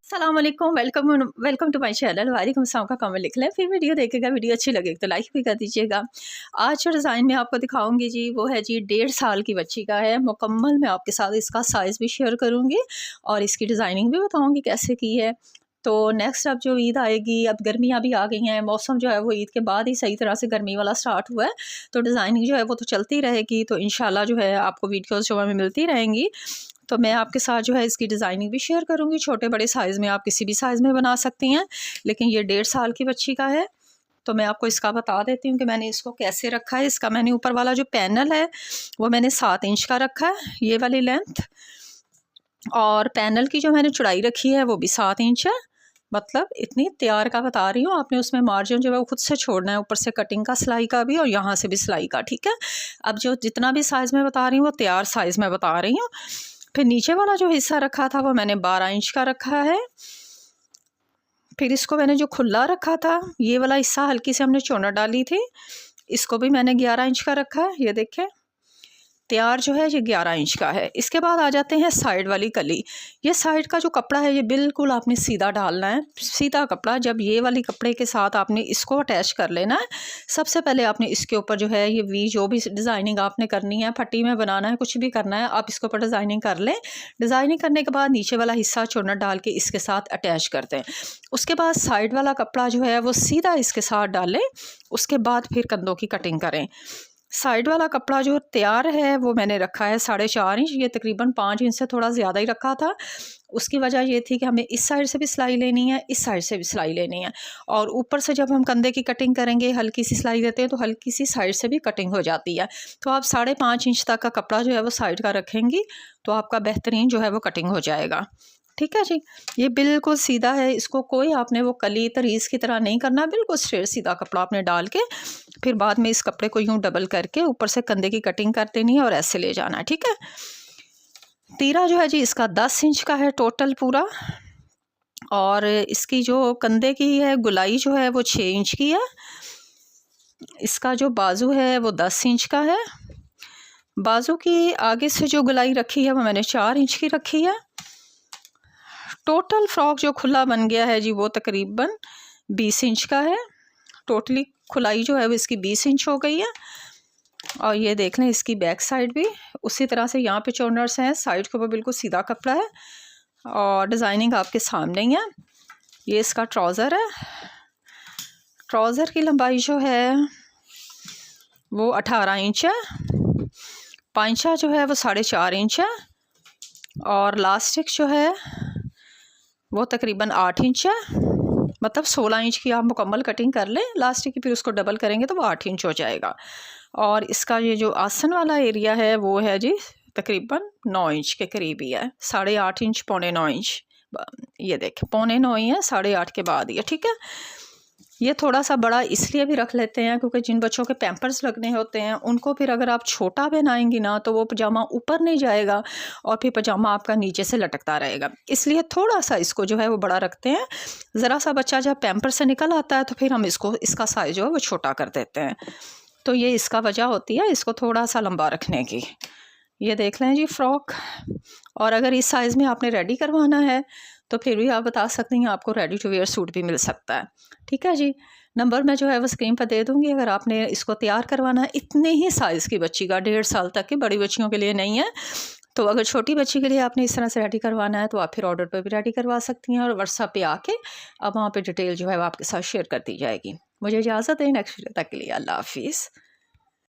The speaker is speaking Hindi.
अस्सलाम वालेकुम, welcome welcome to my channel. वालेकुम अस्सलाम का कमेंट लिख लें, फिर वीडियो देखेगा, वीडियो अच्छी लगे तो लाइक भी कर दीजिएगा। आज जो डिज़ाइन मैं आपको दिखाऊंगी जी वो है जी 1.5 साल की बच्ची का है। मुकम्मल मैं आपके साथ इसका साइज़ भी शेयर करूंगी और इसकी डिज़ाइनिंग भी बताऊंगी कैसे की है। तो नेक्स्ट अब जो ईद आएगी, अब गर्मियाँ भी आ गई हैं, मौसम जो है वो ईद के बाद ही सही तरह से गर्मी वाला स्टार्ट हुआ है, तो डिज़ाइनिंग जो है वो तो चलती रहेगी। तो इंशाल्लाह जो है आपको वीडियोस जो हमें मिलती रहेंगी। तो मैं आपके साथ जो है इसकी डिज़ाइनिंग भी शेयर करूँगी। छोटे बड़े साइज़ में आप किसी भी साइज़ में बना सकती हैं, लेकिन ये 1.5 साल की बच्ची का है। तो मैं आपको इसका बता देती हूँ कि मैंने इसको कैसे रखा है। इसका मैंने ऊपर वाला जो पैनल है वो मैंने 7 इंच का रखा है, ये वाली लेंथ, और पैनल की जो मैंने चौड़ाई रखी है वो भी 7 इंच है। मतलब इतनी तैयार का बता रही हूँ, आपने उसमें मार्जिन जो है वो खुद से छोड़ना है, ऊपर से कटिंग का सिलाई का भी और यहाँ से भी सिलाई का, ठीक है। अब जो जितना भी साइज़ में बता रही हूँ वो तैयार साइज़ में बता रही हूँ। फिर नीचे वाला जो हिस्सा रखा था वो मैंने 12 इंच का रखा है। फिर इसको मैंने जो खुला रखा था, ये वाला हिस्सा हल्की से हमने चौना डाली थी, इसको भी मैंने 11 इंच का रखा है। ये देखें, तैयार जो है ये 11 इंच का है। इसके बाद आ जाते हैं साइड वाली कली। ये साइड का जो कपड़ा है ये बिल्कुल आपने सीधा डालना है, सीधा कपड़ा। जब ये वाली कपड़े के साथ आपने इसको अटैच कर लेना है। सबसे पहले आपने इसके ऊपर जो है ये वी, जो भी डिज़ाइनिंग आपने करनी है, पट्टी में बनाना है, कुछ भी करना है, आप इसके ऊपर डिज़ाइनिंग कर लें। डिज़ाइनिंग करने के बाद नीचे वाला हिस्सा चुन्नट डाल के इसके साथ अटैच कर दें। उसके बाद साइड वाला कपड़ा जो है वो सीधा इसके साथ डालें। उसके बाद फिर कंधों की कटिंग करें। साइड वाला कपड़ा जो तैयार है वो मैंने रखा है 4.5 इंच, ये तकरीबन 5 इंच से थोड़ा ज़्यादा ही रखा था। उसकी वजह ये थी कि हमें इस साइड से भी सिलाई लेनी है, इस साइड से भी सिलाई लेनी है, और ऊपर से जब हम कंधे की कटिंग करेंगे हल्की सी सिलाई देते हैं तो हल्की सी साइड से भी कटिंग हो जाती है। तो आप 5.5 इंच तक का कपड़ा जो है वो साइड का रखेंगी तो आपका बेहतरीन जो है वो कटिंग हो जाएगा, ठीक है जी। ये बिल्कुल सीधा है, इसको कोई आपने वो कली तरीज़ की तरह नहीं करना, बिल्कुल स्ट्रेट सीधा कपड़ा आपने डाल के फिर बाद में इस कपड़े को यूं डबल करके ऊपर से कंधे की कटिंग कर देनी है और ऐसे ले जाना है, ठीक है। तीरा जो है जी इसका 10 इंच का है टोटल पूरा, और इसकी जो कंधे की है गुलाई जो है वो 6 इंच की है। इसका जो बाजू है वो 10 इंच का है। बाजू की आगे से जो गुलाई रखी है वो मैंने 4 इंच की रखी है। टोटल फ्रॉक जो खुला बन गया है जी वो तकरीबन 20 इंच का है। टोटली खुलाई जो है वो इसकी 20 इंच हो गई है। और ये देख लें इसकी बैक साइड भी उसी तरह से, यहाँ पे चॉर्नर्स हैं, साइड के ऊपर बिल्कुल सीधा कपड़ा है और डिज़ाइनिंग आपके सामने ही है। ये इसका ट्राउज़र है। ट्राउज़र की लंबाई जो है वो 18 इंच है। पांचा जो है वो 4.5 इंच है, और लास्टिक जो है वो तकरीबन 8 इंच है। मतलब 16 इंच की आप मुकम्मल कटिंग कर लें लास्टिक की, फिर उसको डबल करेंगे तो वो 8 इंच हो जाएगा। और इसका ये जो आसन वाला एरिया है वो है जी तकरीबन 9 इंच के करीब ही है, 8.5 इंच, 9.25 इंच। ये देखें 9.25 ही है, 8.5 के बाद ही है, ठीक है। ये थोड़ा सा बड़ा इसलिए भी रख लेते हैं क्योंकि जिन बच्चों के पैम्पर्स लगने होते हैं उनको फिर अगर आप छोटा पहनाएंगी ना तो वो पजामा ऊपर नहीं जाएगा और फिर पजामा आपका नीचे से लटकता रहेगा, इसलिए थोड़ा सा इसको जो है वो बड़ा रखते हैं। ज़रा सा बच्चा जब पैम्पर से निकल आता है तो फिर हम इसका साइज़ जो है वो छोटा कर देते हैं। तो ये इसका वजह होती है इसको थोड़ा सा लंबा रखने की। ये देख लें जी फ्रॉक, और अगर इस साइज़ में आपने रेडी करवाना है तो फिर भी आप बता सकते हैं, आपको रेडी टू वेयर सूट भी मिल सकता है, ठीक है जी। नंबर मैं जो है वो स्क्रीन पर दे दूँगी, अगर आपने इसको तैयार करवाना है। इतने ही साइज़ की बच्ची का, 1.5 साल तक की, बड़ी बच्चियों के लिए नहीं है। तो अगर छोटी बच्ची के लिए आपने इस तरह से रेडी करवाना है तो आप फिर ऑर्डर पर भी रेडी करवा सकती हैं, और व्हाट्सएप पे आके अब वहाँ पे डिटेल जो है वो आपके साथ शेयर कर दी जाएगी। मुझे इजाज़त है, नेक्स्ट वीडियो तक के लिए अल्लाह हाफिज़।